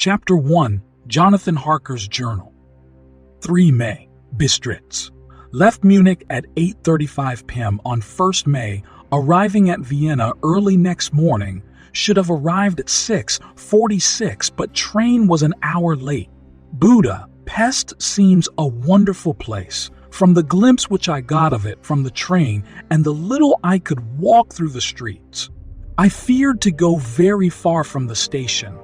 Chapter 1, Jonathan Harker's Journal. 3 May, Bistritz. Left Munich at 8:35 p.m. on 1st May, arriving at Vienna early next morning. Should have arrived at 6:46, but train was an hour late. Buda, Pest seems a wonderful place. From the glimpse which I got of it from the train and the little I could walk through the streets. I feared to go very far from the station,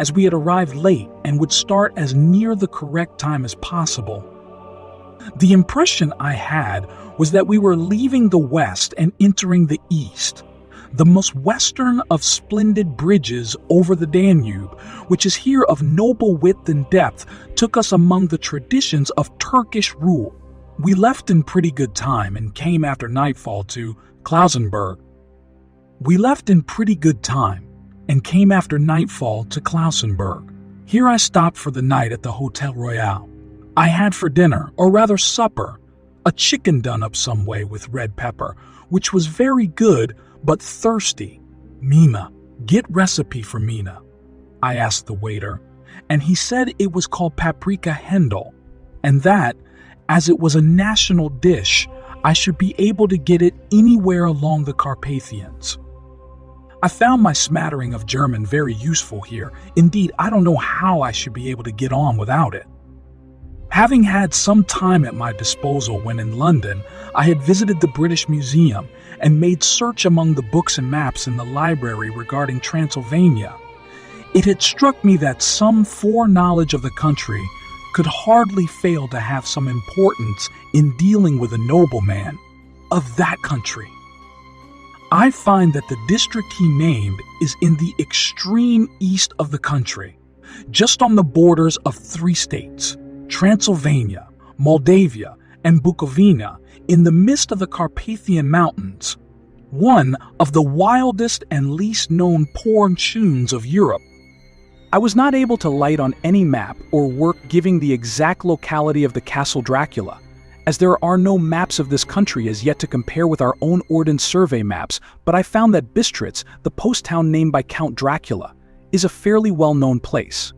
as we had arrived late and would start as near the correct time as possible. The impression I had was that we were leaving the west and entering the east, the most western of splendid bridges over the Danube, which is here of noble width and depth, took us among the traditions of Turkish rule. We left in pretty good time and came after nightfall to Klausenburg. Here I stopped for the night at the Hotel Royal. I had for dinner, or rather supper, a chicken done up some way with red pepper, which was very good but thirsty. Mina, get recipe for Mina, I asked the waiter, and he said it was called paprika Hendel, and that, as it was a national dish, I should be able to get it anywhere along the Carpathians. I found my smattering of German very useful here. Indeed, I don't know how I should be able to get on without it. Having had some time at my disposal when in London, I had visited the British Museum and made search among the books and maps in the library regarding Transylvania. It had struck me that some foreknowledge of the country could hardly fail to have some importance in dealing with a nobleman of that country. I find that the district he named is in the extreme east of the country, just on the borders of 3 states, Transylvania, Moldavia, and Bukovina, in the midst of the Carpathian Mountains, one of the wildest and least known portions of Europe. I was not able to light on any map or work giving the exact locality of the Castle Dracula, as there are no maps of this country as yet to compare with our own Ordnance Survey maps, but I found that Bistritz, the post town named by Count Dracula, is a fairly well-known place.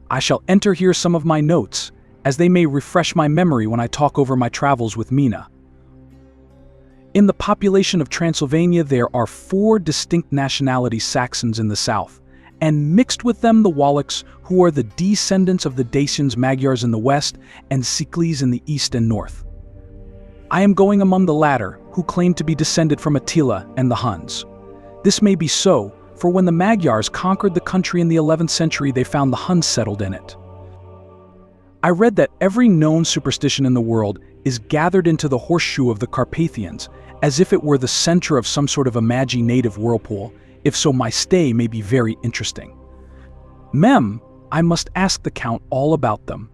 I shall enter here some of my notes, as they may refresh my memory when I talk over my travels with Mina. In the population of Transylvania there are 4 distinct nationalities: Saxons in the south, and mixed with them the Wallachs, who are the descendants of the Dacians Magyars in the west and Siklis in the east and north. I am going among the latter, who claim to be descended from Attila and the Huns. This may be so, for when the Magyars conquered the country in the 11th century they found the Huns settled in it. I read that every known superstition in the world is gathered into the horseshoe of the Carpathians, as if it were the center of some sort of imaginative whirlpool. If so, my stay may be very interesting. I must ask the Count all about them.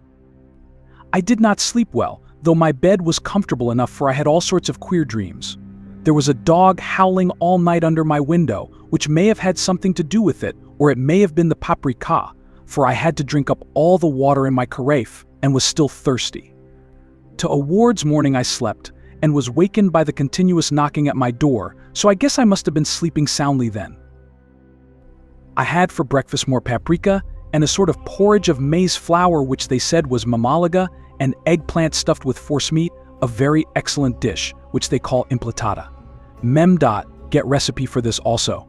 I did not sleep well, though my bed was comfortable enough, for I had all sorts of queer dreams. There was a dog howling all night under my window, which may have had something to do with it, or it may have been the paprika, for I had to drink up all the water in my carafe and was still thirsty. Towards morning I slept, and was wakened by the continuous knocking at my door, so I guess I must have been sleeping soundly then. I had for breakfast more paprika and a sort of porridge of maize flour which they said was mamalaga, and eggplant stuffed with forcemeat, a very excellent dish, which they call implatata. Get recipe for this also.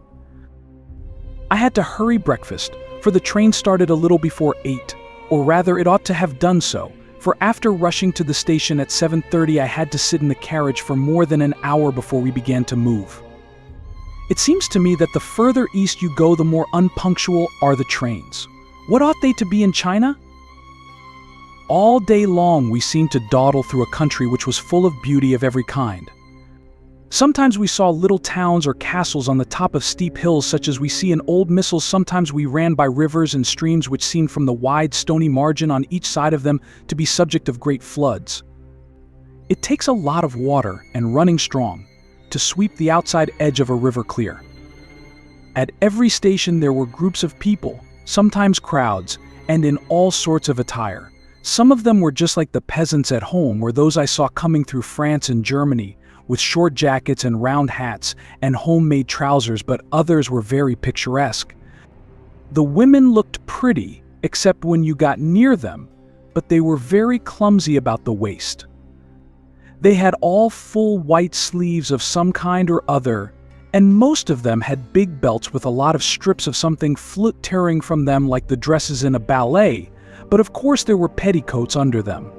I had to hurry breakfast, for the train started a little before 8, or rather it ought to have done so, for after rushing to the station at 7:30 I had to sit in the carriage for more than an hour before we began to move. It seems to me that the further east you go the more unpunctual are the trains. What ought they to be in China? All day long we seemed to dawdle through a country which was full of beauty of every kind. Sometimes we saw little towns or castles on the top of steep hills such as we see in old missals. Sometimes we ran by rivers and streams which seemed from the wide stony margin on each side of them to be subject of great floods. It takes a lot of water and running strong to sweep the outside edge of a river clear. At every station there were groups of people, sometimes crowds, and in all sorts of attire. Some of them were just like the peasants at home, or those I saw coming through France and Germany, with short jackets and round hats and homemade trousers, but others were very picturesque. The women looked pretty, except when you got near them, but they were very clumsy about the waist. They had all full white sleeves of some kind or other, and most of them had big belts with a lot of strips of something tearing from them like the dresses in a ballet, but of course there were petticoats under them.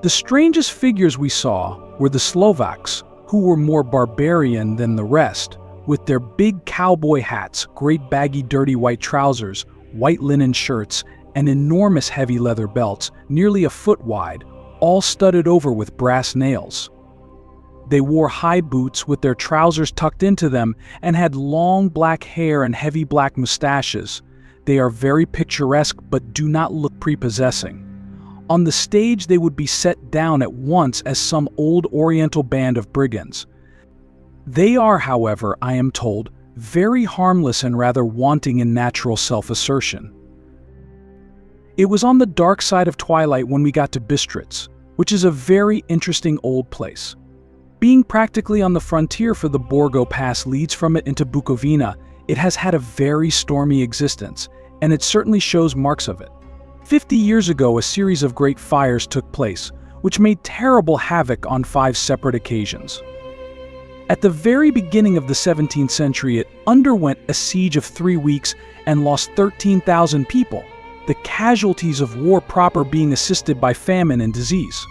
The strangest figures we saw were the Slovaks, who were more barbarian than the rest, with their big cowboy hats, great baggy dirty white trousers, white linen shirts, and enormous heavy leather belts, nearly a foot wide, all studded over with brass nails. They wore high boots with their trousers tucked into them and had long black hair and heavy black mustaches. They are very picturesque but do not look prepossessing. On the stage they would be set down at once as some old Oriental band of brigands. They are, however, I am told, very harmless and rather wanting in natural self-assertion. It was on the dark side of twilight when we got to Bistritz, which is a very interesting old place. Being practically on the frontier for the Borgo Pass leads from it into Bukovina, it has had a very stormy existence, and it certainly shows marks of it. 50 years ago, a series of great fires took place, which made terrible havoc on 5 separate occasions. At the very beginning of the 17th century, it underwent a siege of 3 weeks and lost 13,000 people, the casualties of war proper being assisted by famine and disease.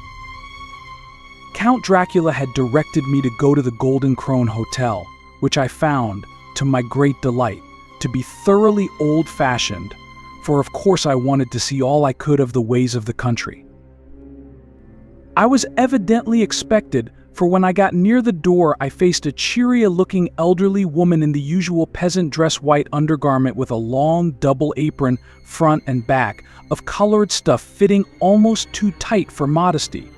Count Dracula had directed me to go to the Golden Krone Hotel, which I found, to my great delight, to be thoroughly old-fashioned, for of course I wanted to see all I could of the ways of the country. I was evidently expected, for when I got near the door I faced a cheery-looking elderly woman in the usual peasant dress white undergarment with a long double apron, front and back, of colored stuff fitting almost too tight for modesty.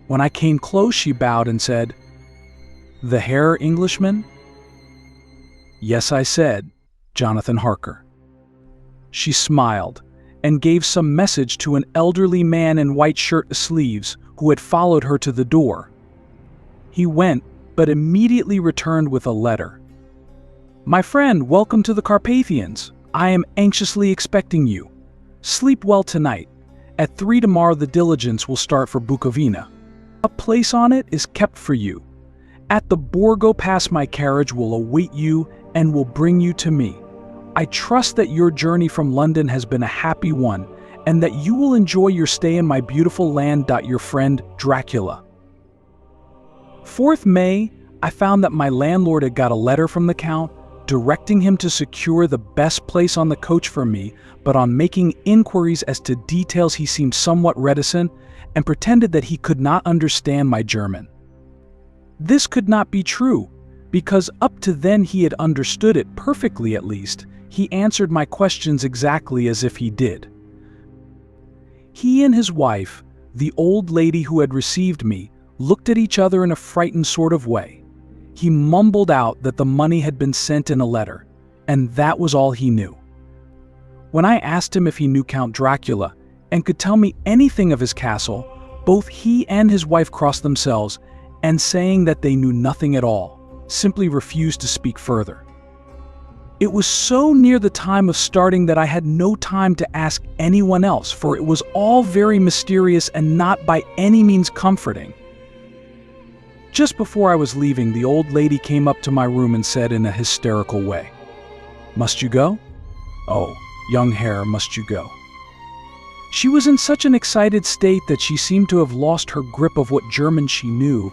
When I came close she bowed and said, "The Herr Englishman?" "Yes," I said, "Jonathan Harker." She smiled and gave some message to an elderly man in white shirt sleeves who had followed her to the door. He went, but immediately returned with a letter. "My friend, welcome to the Carpathians. I am anxiously expecting you. Sleep well tonight. At 3 tomorrow the diligence will start for Bukovina. A place on it is kept for you. At the Borgo Pass my carriage will await you and will bring you to me. I trust that your journey from London has been a happy one, and that you will enjoy your stay in my beautiful land. Your friend, Dracula." 4th May, I found that my landlord had got a letter from the Count, directing him to secure the best place on the coach for me, but on making inquiries as to details he seemed somewhat reticent, and pretended that he could not understand my German. This could not be true, because up to then he had understood it perfectly at least. He answered my questions exactly as if he did. He and his wife, the old lady who had received me, looked at each other in a frightened sort of way. He mumbled out that the money had been sent in a letter, and that was all he knew. When I asked him if he knew Count Dracula and could tell me anything of his castle, both he and his wife crossed themselves, and saying that they knew nothing at all, simply refused to speak further. It was so near the time of starting that I had no time to ask anyone else, for it was all very mysterious and not by any means comforting. Just before I was leaving, the old lady came up to my room and said in a hysterical way, "Must you go? Oh, young Herr, must you go?" She was in such an excited state that she seemed to have lost her grip of what German she knew,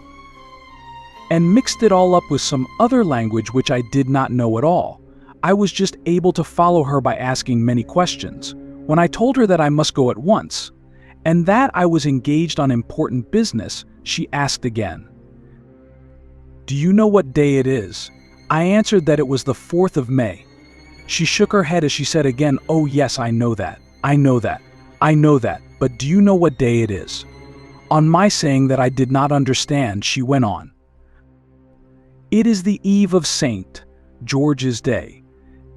and mixed it all up with some other language which I did not know at all. I was just able to follow her by asking many questions. When I told her that I must go at once, and that I was engaged on important business, she asked again, "Do you know what day it is?" I answered that it was the 4th of May. She shook her head as she said again, "Oh yes, I know that, I know that, I know that, but do you know what day it is?" On my saying that I did not understand, she went on, "It is the eve of St. George's Day.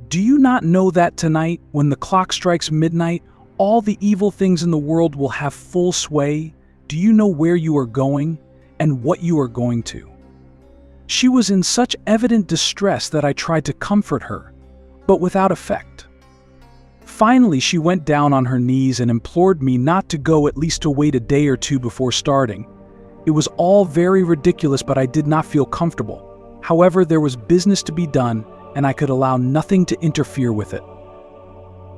Do you not know that tonight, when the clock strikes midnight, all the evil things in the world will have full sway? Do you know where you are going, and what you are going to?" She was in such evident distress that I tried to comfort her, but without effect. Finally, she went down on her knees and implored me not to go, at least to wait a day or two before starting. It was all very ridiculous, but I did not feel comfortable. However, there was business to be done, and I could allow nothing to interfere with it.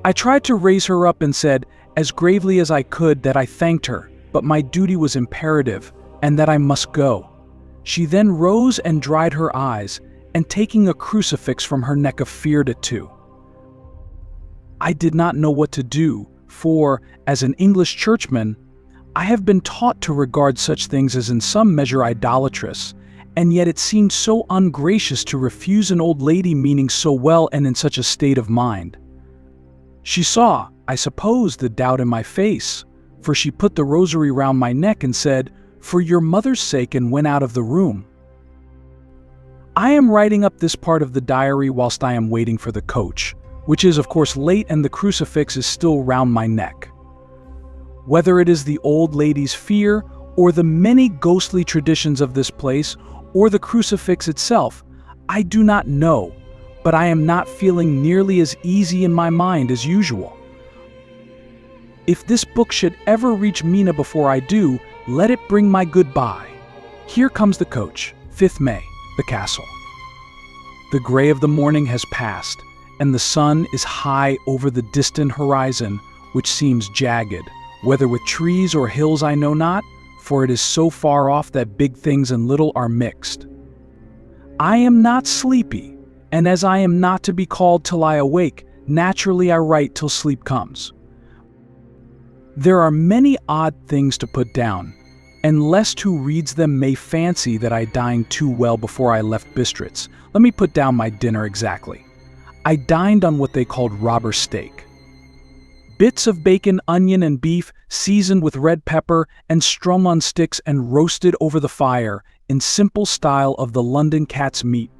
I tried to raise her up and said, as gravely as I could, that I thanked her, but my duty was imperative, and that I must go. She then rose and dried her eyes, and taking a crucifix from her neck, feared it too. I did not know what to do, for, as an English churchman, I have been taught to regard such things as in some measure idolatrous, and yet it seemed so ungracious to refuse an old lady meaning so well and in such a state of mind. She saw, I suppose, the doubt in my face, for she put the rosary round my neck and said, "For your mother's sake," and went out of the room. I am writing up this part of the diary whilst I am waiting for the coach, which is of course late, and the crucifix is still round my neck. Whether it is the old lady's fear, or the many ghostly traditions of this place, or the crucifix itself, I do not know, but I am not feeling nearly as easy in my mind as usual. If this book should ever reach Mina before I do, let it bring my goodbye. Here comes the coach, 5th May, the castle. The gray of the morning has passed, and the sun is high over the distant horizon, which seems jagged, whether with trees or hills I know not, for it is so far off that big things and little are mixed. I am not sleepy, and as I am not to be called till I awake, naturally I write till sleep comes. There are many odd things to put down, and lest who reads them may fancy that I dined too well before I left Bistritz. Let me put down my dinner exactly. I dined on what they called robber steak. Bits of bacon, onion, and beef, seasoned with red pepper and strung on sticks and roasted over the fire in simple style of the London cat's meat.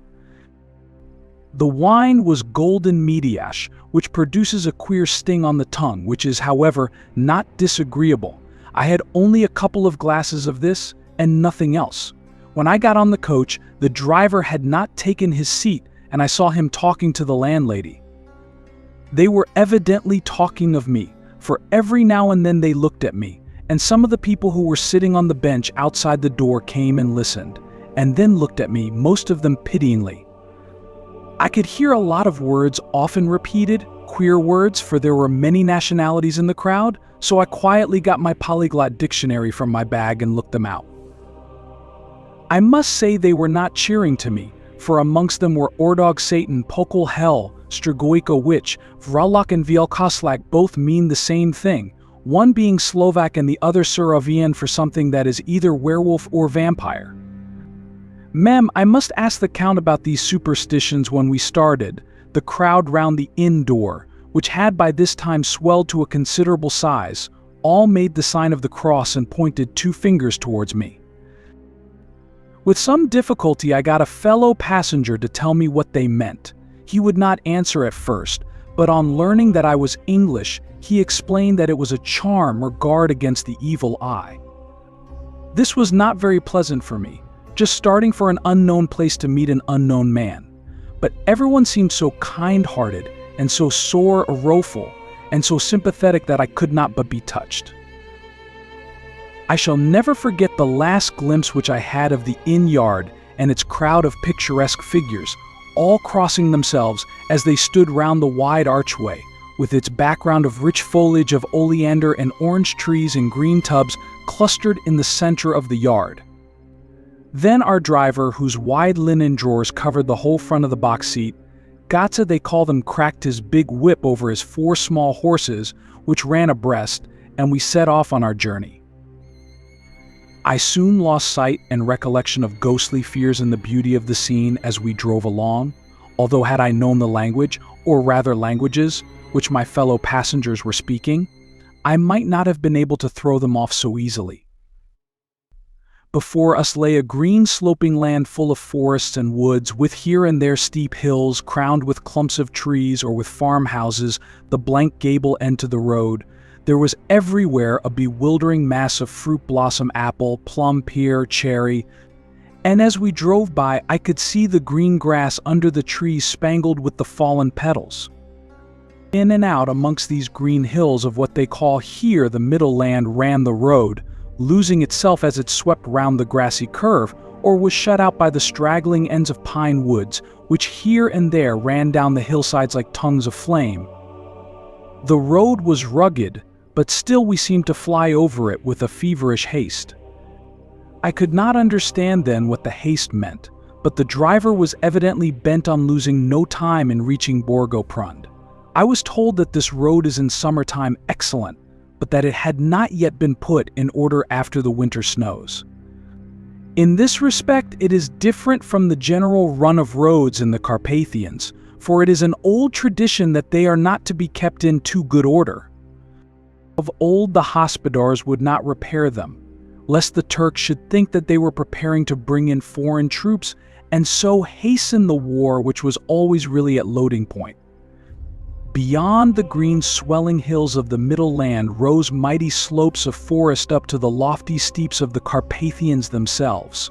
The wine was golden mediash, which produces a queer sting on the tongue, which is, however, not disagreeable. I had only a couple of glasses of this and nothing else. When I got on the coach, the driver had not taken his seat, and I saw him talking to the landlady. They were evidently talking of me, for every now and then they looked at me, and some of the people who were sitting on the bench outside the door came and listened, and then looked at me, most of them pityingly. I could hear a lot of words often repeated, queer words, for there were many nationalities in the crowd, so I quietly got my polyglot dictionary from my bag and looked them out. I must say they were not cheering to me, for amongst them were Ordog Satan, Pokol Hell, Strigojko Witch, Vralak and Vielkoslak both mean the same thing, one being Slovak and the other Suravian for something that is either werewolf or vampire. Mem, I must ask the Count about these superstitions. When we started, the crowd round the inn door, which had by this time swelled to a considerable size, all made the sign of the cross and pointed 2 fingers towards me. With some difficulty I got a fellow passenger to tell me what they meant. He would not answer at first, but on learning that I was English, he explained that it was a charm or guard against the evil eye. This was not very pleasant for me, just starting for an unknown place to meet an unknown man. But everyone seemed so kind-hearted and so sorrowful and so sympathetic that I could not but be touched. I shall never forget the last glimpse which I had of the inn yard and its crowd of picturesque figures, all crossing themselves as they stood round the wide archway, with its background of rich foliage of oleander and orange trees in green tubs clustered in the center of the yard. Then our driver, whose wide linen drawers covered the whole front of the box seat, Gatsa they call them, cracked his big whip over his 4 small horses, which ran abreast, and we set off on our journey. I soon lost sight and recollection of ghostly fears in the beauty of the scene as we drove along, although had I known the language, or rather languages, which my fellow passengers were speaking, I might not have been able to throw them off so easily. Before us lay a green sloping land full of forests and woods, with here and there steep hills crowned with clumps of trees or with farmhouses, the blank gable end to the road. There was everywhere a bewildering mass of fruit blossom, apple, plum, pear, cherry, and as we drove by I could see the green grass under the trees spangled with the fallen petals. In and out amongst these green hills of what they call here the middle land ran the road, losing itself as it swept round the grassy curve, or was shut out by the straggling ends of pine woods, which here and there ran down the hillsides like tongues of flame. The road was rugged, but still we seemed to fly over it with a feverish haste. I could not understand then what the haste meant, but the driver was evidently bent on losing no time in reaching Borgo-Prund. I was told that this road is in summertime excellent, but that it had not yet been put in order after the winter snows. In this respect, it is different from the general run of roads in the Carpathians, for it is an old tradition that they are not to be kept in too good order. Of old, the hospodars would not repair them, lest the Turks should think that they were preparing to bring in foreign troops and so hasten the war which was always really at loading point. Beyond the green swelling hills of the middle land rose mighty slopes of forest up to the lofty steeps of the Carpathians themselves.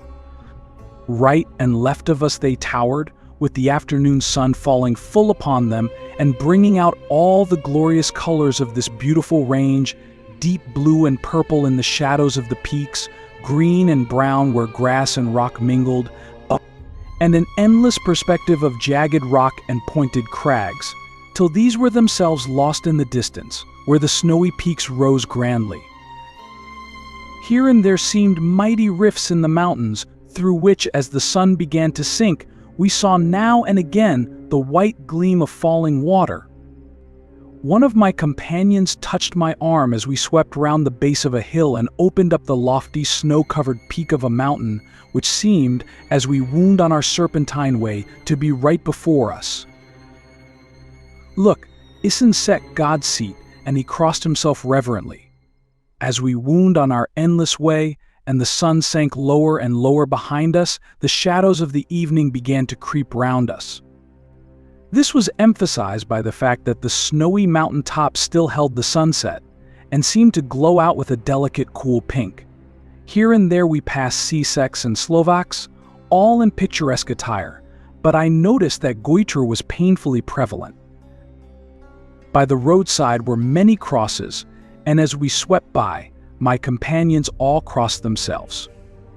Right and left of us they towered, with the afternoon sun falling full upon them and bringing out all the glorious colors of this beautiful range, deep blue and purple in the shadows of the peaks, green and brown where grass and rock mingled, and an endless perspective of jagged rock and pointed crags, till these were themselves lost in the distance, where the snowy peaks rose grandly. Here and there seemed mighty rifts in the mountains, through which, as the sun began to sink, we saw now and again the white gleam of falling water. One of my companions touched my arm as we swept round the base of a hill and opened up the lofty snow-covered peak of a mountain, which seemed, as we wound on our serpentine way, to be right before us. "Look, isn't set God's seat," and he crossed himself reverently. As we wound on our endless way, and the sun sank lower and lower behind us, the shadows of the evening began to creep round us. This was emphasized by the fact that the snowy mountain top still held the sunset, and seemed to glow out with a delicate cool pink. Here and there we passed Czechs and Slovaks, all in picturesque attire, but I noticed that goiter was painfully prevalent. By the roadside were many crosses, and as we swept by, my companions all crossed themselves.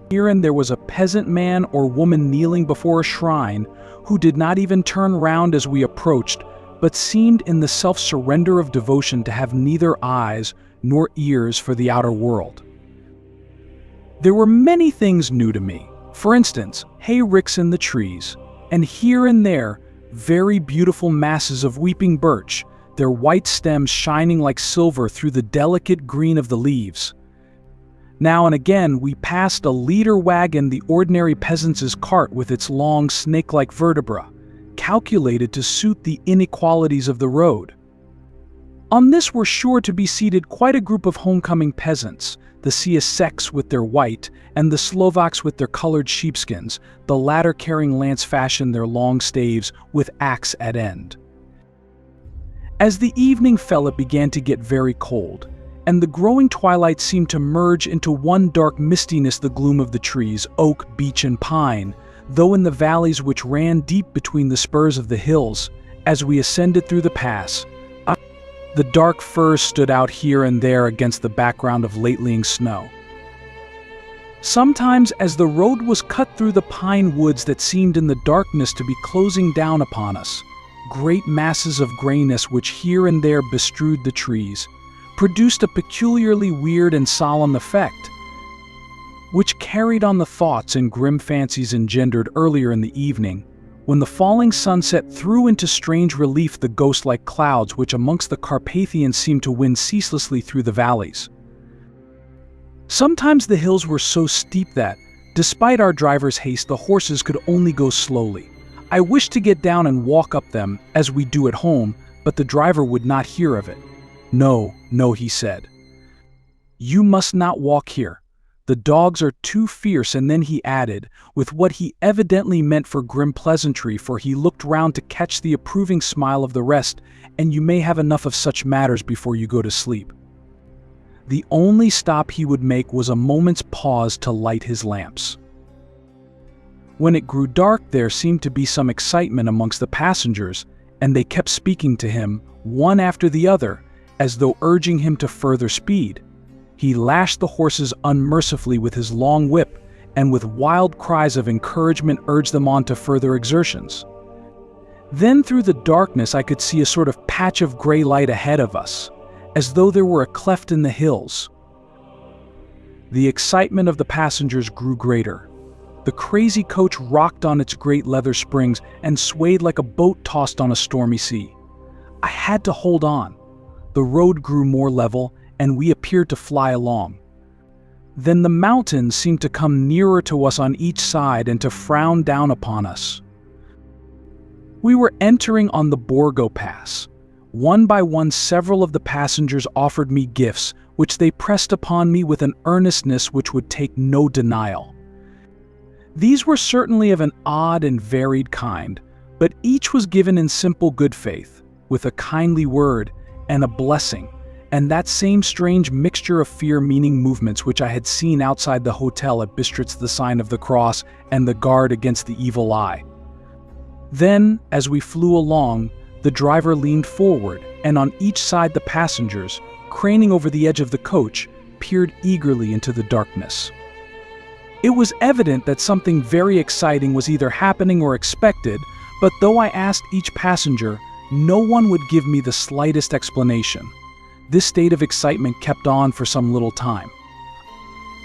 Here and there was a peasant man or woman kneeling before a shrine, who did not even turn round as we approached, but seemed in the self-surrender of devotion to have neither eyes nor ears for the outer world. There were many things new to me. For instance, hay ricks in the trees, and here and there, very beautiful masses of weeping birch, their white stems shining like silver through the delicate green of the leaves. Now and again we passed a leader wagon, the ordinary peasant's cart with its long snake-like vertebra, calculated to suit the inequalities of the road. On this were sure to be seated quite a group of homecoming peasants, the Czechs with their white, and the Slovaks with their colored sheepskins, the latter carrying lance-fashion their long staves with axe at end. As the evening fell, it began to get very cold, and the growing twilight seemed to merge into one dark mistiness the gloom of the trees, oak, beech, and pine, though in the valleys which ran deep between the spurs of the hills, as we ascended through the pass, the dark firs stood out here and there against the background of late-laying snow. Sometimes, as the road was cut through the pine woods that seemed in the darkness to be closing down upon us, great masses of grayness which here and there bestrewed the trees, produced a peculiarly weird and solemn effect, which carried on the thoughts and grim fancies engendered earlier in the evening, when the falling sunset threw into strange relief the ghost-like clouds which amongst the Carpathians seemed to wind ceaselessly through the valleys. Sometimes the hills were so steep that, despite our driver's haste, the horses could only go slowly. I wished to get down and walk up them, as we do at home, but the driver would not hear of it. "No, no," he said. "You must not walk here. The dogs are too fierce," and then he added, with what he evidently meant for grim pleasantry, for he looked round to catch the approving smile of the rest, "and you may have enough of such matters before you go to sleep." The only stop he would make was a moment's pause to light his lamps. When it grew dark, there seemed to be some excitement amongst the passengers, and they kept speaking to him, one after the other, as though urging him to further speed. He lashed the horses unmercifully with his long whip, and with wild cries of encouragement urged them on to further exertions. Then through the darkness I could see a sort of patch of gray light ahead of us, as though there were a cleft in the hills. The excitement of the passengers grew greater. The crazy coach rocked on its great leather springs and swayed like a boat tossed on a stormy sea. I had to hold on. The road grew more level, and we appeared to fly along. Then the mountains seemed to come nearer to us on each side and to frown down upon us. We were entering on the Borgo Pass. One by one, several of the passengers offered me gifts, which they pressed upon me with an earnestness which would take no denial. These were certainly of an odd and varied kind, but each was given in simple good faith, with a kindly word and a blessing, and that same strange mixture of fear-meaning movements which I had seen outside the hotel at Bistritz, the sign of the cross and the guard against the evil eye. Then, as we flew along, the driver leaned forward, and on each side the passengers, craning over the edge of the coach, peered eagerly into the darkness. It was evident that something very exciting was either happening or expected, but though I asked each passenger, no one would give me the slightest explanation. This state of excitement kept on for some little time.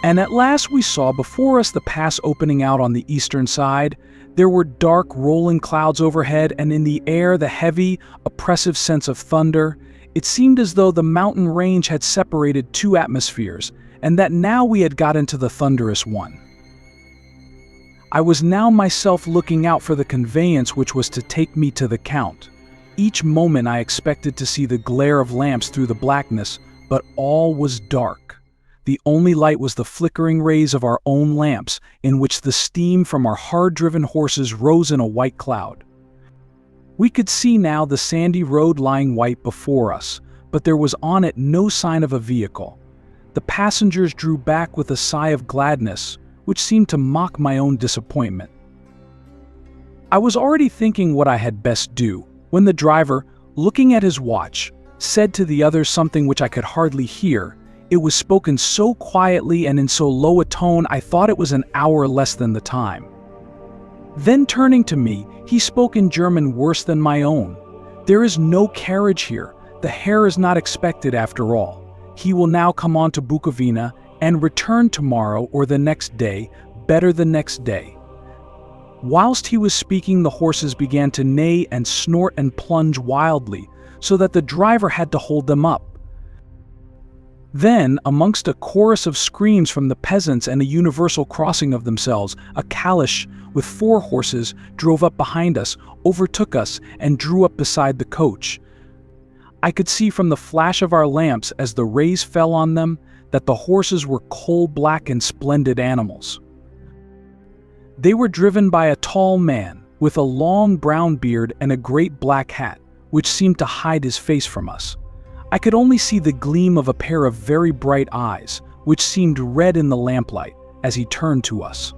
And at last we saw before us the pass opening out on the eastern side. There were dark, rolling clouds overhead, and in the air the heavy, oppressive sense of thunder. It seemed as though the mountain range had separated two atmospheres, and that now we had got into the thunderous one. I was now myself looking out for the conveyance which was to take me to the Count. Each moment I expected to see the glare of lamps through the blackness, but all was dark. The only light was the flickering rays of our own lamps, in which the steam from our hard-driven horses rose in a white cloud. We could see now the sandy road lying white before us, but there was on it no sign of a vehicle. The passengers drew back with a sigh of gladness, which seemed to mock my own disappointment. I was already thinking what I had best do, when the driver, looking at his watch, said to the others something which I could hardly hear. It was spoken so quietly and in so low a tone I thought it was an hour less than the time. Then turning to me, he spoke in German worse than my own. "There is no carriage here. The Herr is not expected after all. He will now come on to Bukovina and return tomorrow or the next day, better the next day." Whilst he was speaking, the horses began to neigh and snort and plunge wildly, so that the driver had to hold them up. Then, amongst a chorus of screams from the peasants and a universal crossing of themselves, a calash with 4 horses drove up behind us, overtook us, and drew up beside the coach. I could see from the flash of our lamps as the rays fell on them that the horses were coal-black and splendid animals. They were driven by a tall man, with a long brown beard and a great black hat, which seemed to hide his face from us. I could only see the gleam of a pair of very bright eyes, which seemed red in the lamplight, as he turned to us.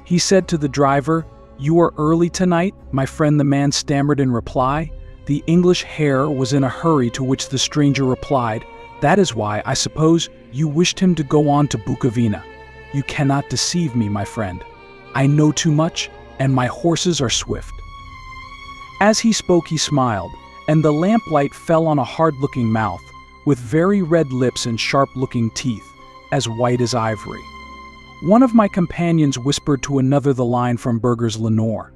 He said to the driver, "You are early tonight, my friend," the man stammered in reply. The English Herr was in a hurry, to which the stranger replied, "That is why, I suppose, you wished him to go on to Bukovina. You cannot deceive me, my friend. I know too much, and my horses are swift." As he spoke, he smiled, and the lamplight fell on a hard-looking mouth, with very red lips and sharp-looking teeth, as white as ivory. One of my companions whispered to another the line from Berger's Lenore.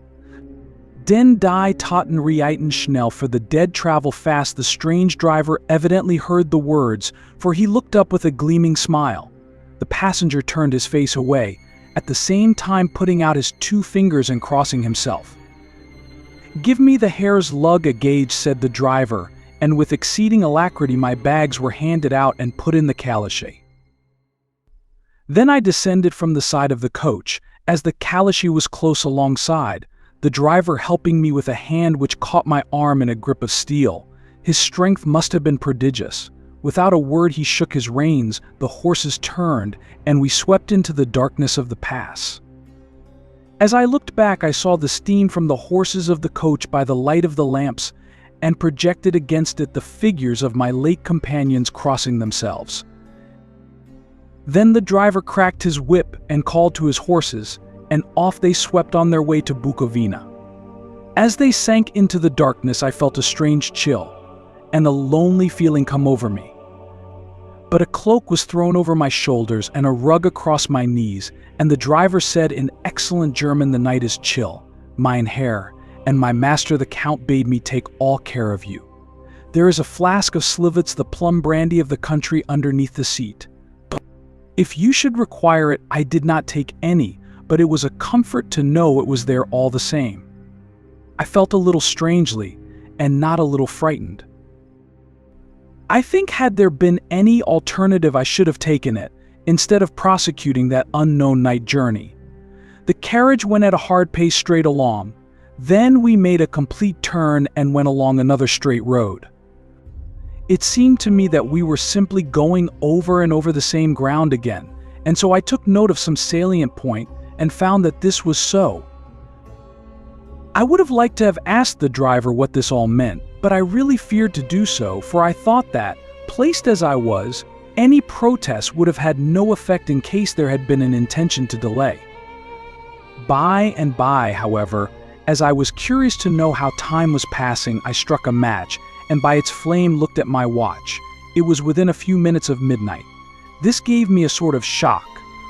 "Den die Toten reiten schnell," for the dead travel fast. The strange driver evidently heard the words, for he looked up with a gleaming smile. The passenger turned his face away, at the same time putting out his 2 fingers and crossing himself. "Give me the Herr's luggage," said the driver, and with exceeding alacrity my bags were handed out and put in the calash. Then I descended from the side of the coach, as the calash was close alongside, the driver helping me with a hand which caught my arm in a grip of steel. His strength must have been prodigious. Without a word he shook his reins, the horses turned, and we swept into the darkness of the pass. As I looked back, I saw the steam from the horses of the coach by the light of the lamps, and projected against it the figures of my late companions crossing themselves. Then the driver cracked his whip and called to his horses, and off they swept on their way to Bukovina. As they sank into the darkness, I felt a strange chill, and a lonely feeling come over me. But a cloak was thrown over my shoulders and a rug across my knees, and the driver said in excellent German, "The night is chill, mein Herr, and my master the Count bade me take all care of you. There is a flask of Slivets, the plum brandy of the country, underneath the seat. If you should require it, I did not take any, but it was a comfort to know it was there all the same." I felt a little strangely, and not a little frightened. I think had there been any alternative, I should have taken it, instead of prosecuting that unknown night journey. The carriage went at a hard pace straight along. Then we made a complete turn and went along another straight road. It seemed to me that we were simply going over and over the same ground again, and so I took note of some salient point and found that this was so. I would have liked to have asked the driver what this all meant, but I really feared to do so, for I thought that, placed as I was, any protest would have had no effect in case there had been an intention to delay. By and by, however, as I was curious to know how time was passing, I struck a match, and by its flame looked at my watch. It was within a few minutes of midnight. This gave me a sort of shock,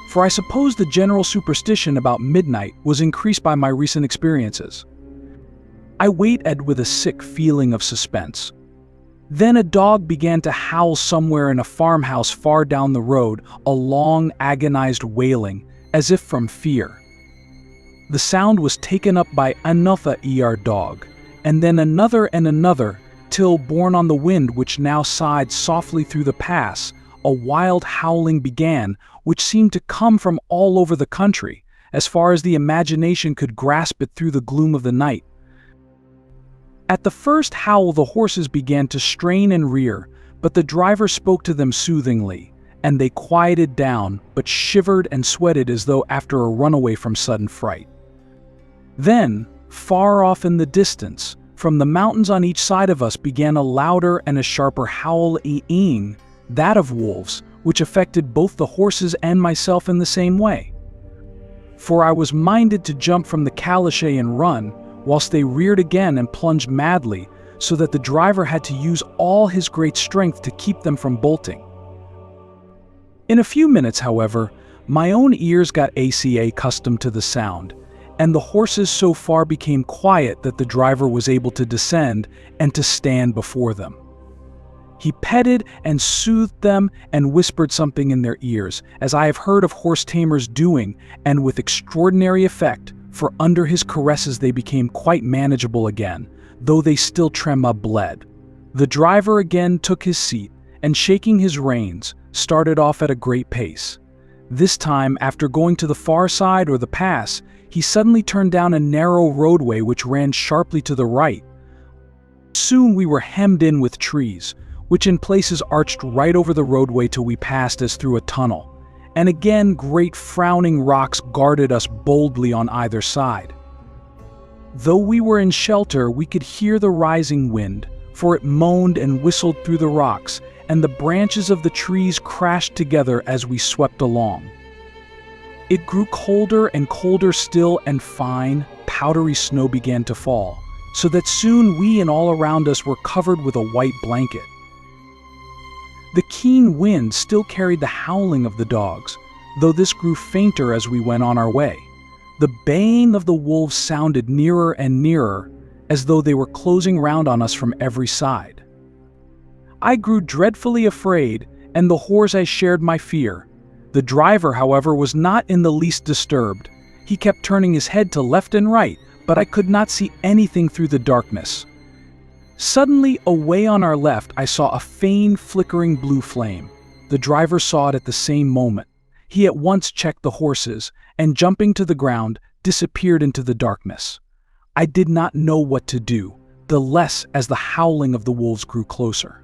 for I suppose the general superstition about midnight was increased by my recent experiences. I waited with a sick feeling of suspense. Then a dog began to howl somewhere in a farmhouse far down the road, a long, agonized wailing, as if from fear. The sound was taken up by another dog, and then another and another, till, borne on the wind which now sighed softly through the pass, a wild howling began, which seemed to come from all over the country, as far as the imagination could grasp it through the gloom of the night. At the first howl the horses began to strain and rear, but the driver spoke to them soothingly, and they quieted down, but shivered and sweated as though after a runaway from sudden fright. Then, far off in the distance, from the mountains on each side of us began a louder and a sharper howl-ing, that of wolves, which affected both the horses and myself in the same way. For I was minded to jump from the calash and run, whilst they reared again and plunged madly, so that the driver had to use all his great strength to keep them from bolting. In a few minutes, however, my own ears got accustomed to the sound, and the horses so far became quiet that the driver was able to descend and to stand before them. He petted and soothed them and whispered something in their ears, as I have heard of horse tamers doing, and with extraordinary effect, for under his caresses they became quite manageable again, though they still bled. The driver again took his seat, and shaking his reins, started off at a great pace. This time, after going to the far side or the pass, he suddenly turned down a narrow roadway which ran sharply to the right. Soon we were hemmed in with trees, which in places arched right over the roadway till we passed as through a tunnel, and again great frowning rocks guarded us boldly on either side. Though we were in shelter, we could hear the rising wind, for it moaned and whistled through the rocks, and the branches of the trees crashed together as we swept along. It grew colder and colder still, and fine, powdery snow began to fall, so that soon we and all around us were covered with a white blanket. The keen wind still carried the howling of the dogs, though this grew fainter as we went on our way. The baying of the wolves sounded nearer and nearer, as though they were closing round on us from every side. I grew dreadfully afraid, and the horse shared my fear. The driver, however, was not in the least disturbed. He kept turning his head to left and right, but I could not see anything through the darkness. Suddenly, away on our left, I saw a faint flickering blue flame. The driver saw it at the same moment. He at once checked the horses, and jumping to the ground, disappeared into the darkness. I did not know what to do, the less as the howling of the wolves grew closer.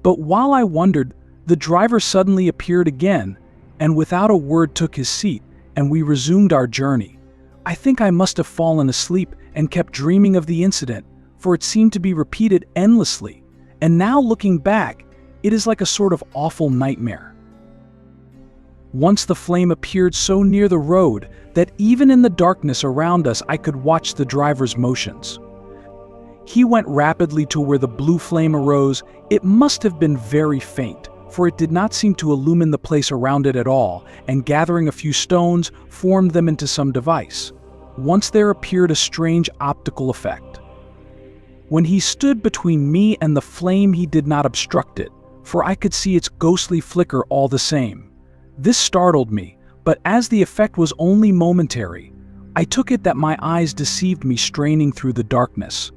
But while I wondered, the driver suddenly appeared again, and without a word took his seat, and we resumed our journey. I think I must have fallen asleep and kept dreaming of the incident, for it seemed to be repeated endlessly, and now looking back, it is like a sort of awful nightmare. Once the flame appeared so near the road that even in the darkness around us I could watch the driver's motions. He went rapidly to where the blue flame arose. It must have been very faint, for it did not seem to illumine the place around it at all, and gathering a few stones, formed them into some device. Once there appeared a strange optical effect. When he stood between me and the flame, he did not obstruct it, for I could see its ghostly flicker all the same. This startled me, but as the effect was only momentary, I took it that my eyes deceived me straining through the darkness.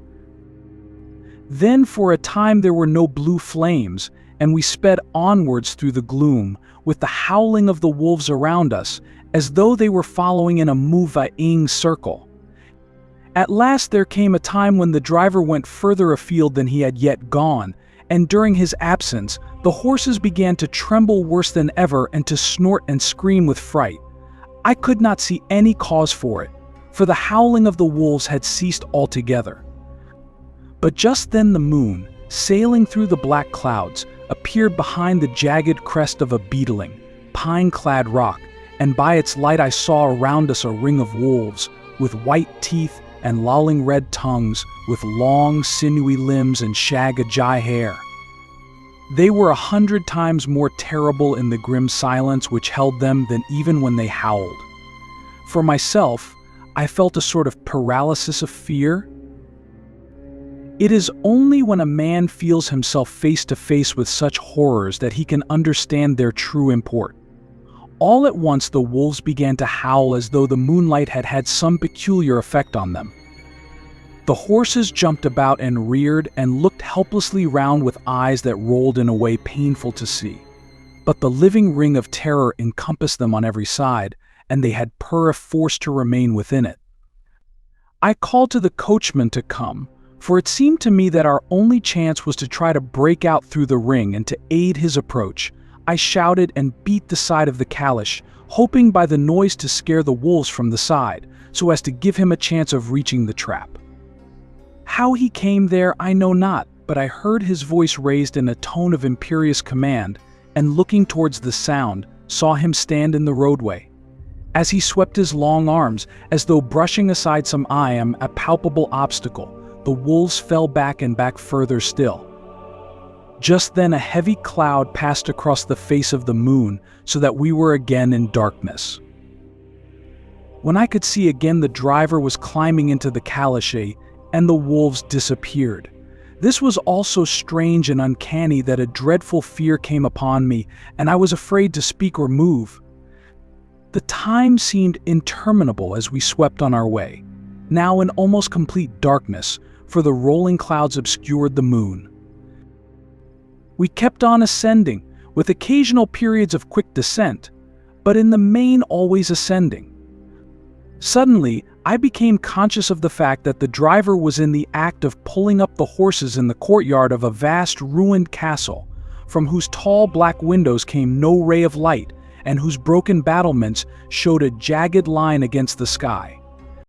Then for a time there were no blue flames, and we sped onwards through the gloom, with the howling of the wolves around us, as though they were following in a moving circle. At last there came a time when the driver went further afield than he had yet gone, and during his absence, the horses began to tremble worse than ever and to snort and scream with fright. I could not see any cause for it, for the howling of the wolves had ceased altogether. But just then the moon, sailing through the black clouds, appeared behind the jagged crest of a beetling, pine-clad rock, and by its light I saw around us a ring of wolves, with white teeth and lolling red tongues, with long, sinewy limbs and shaggy hair. They were 100 times more terrible in the grim silence which held them than even when they howled. For myself, I felt a sort of paralysis of fear. It is only when a man feels himself face to face with such horrors that he can understand their true import. All at once the wolves began to howl as though the moonlight had had some peculiar effect on them. The horses jumped about and reared and looked helplessly round with eyes that rolled in a way painful to see. But the living ring of terror encompassed them on every side, and they had perforce to remain within it. I called to the coachman to come, for it seemed to me that our only chance was to try to break out through the ring and to aid his approach. I shouted and beat the side of the calash, hoping by the noise to scare the wolves from the side, so as to give him a chance of reaching the trap. How he came there I know not, but I heard his voice raised in a tone of imperious command, and looking towards the sound, saw him stand in the roadway. As he swept his long arms, as though brushing aside some a palpable obstacle, the wolves fell back and back further still. Just then a heavy cloud passed across the face of the moon, so that we were again in darkness. When I could see again, the driver was climbing into the calash, and the wolves disappeared. This was all so strange and uncanny that a dreadful fear came upon me, and I was afraid to speak or move. The time seemed interminable as we swept on our way, now in almost complete darkness, for the rolling clouds obscured the moon. We kept on ascending, with occasional periods of quick descent, but in the main always ascending. Suddenly, I became conscious of the fact that the driver was in the act of pulling up the horses in the courtyard of a vast ruined castle, from whose tall black windows came no ray of light, and whose broken battlements showed a jagged line against the sky.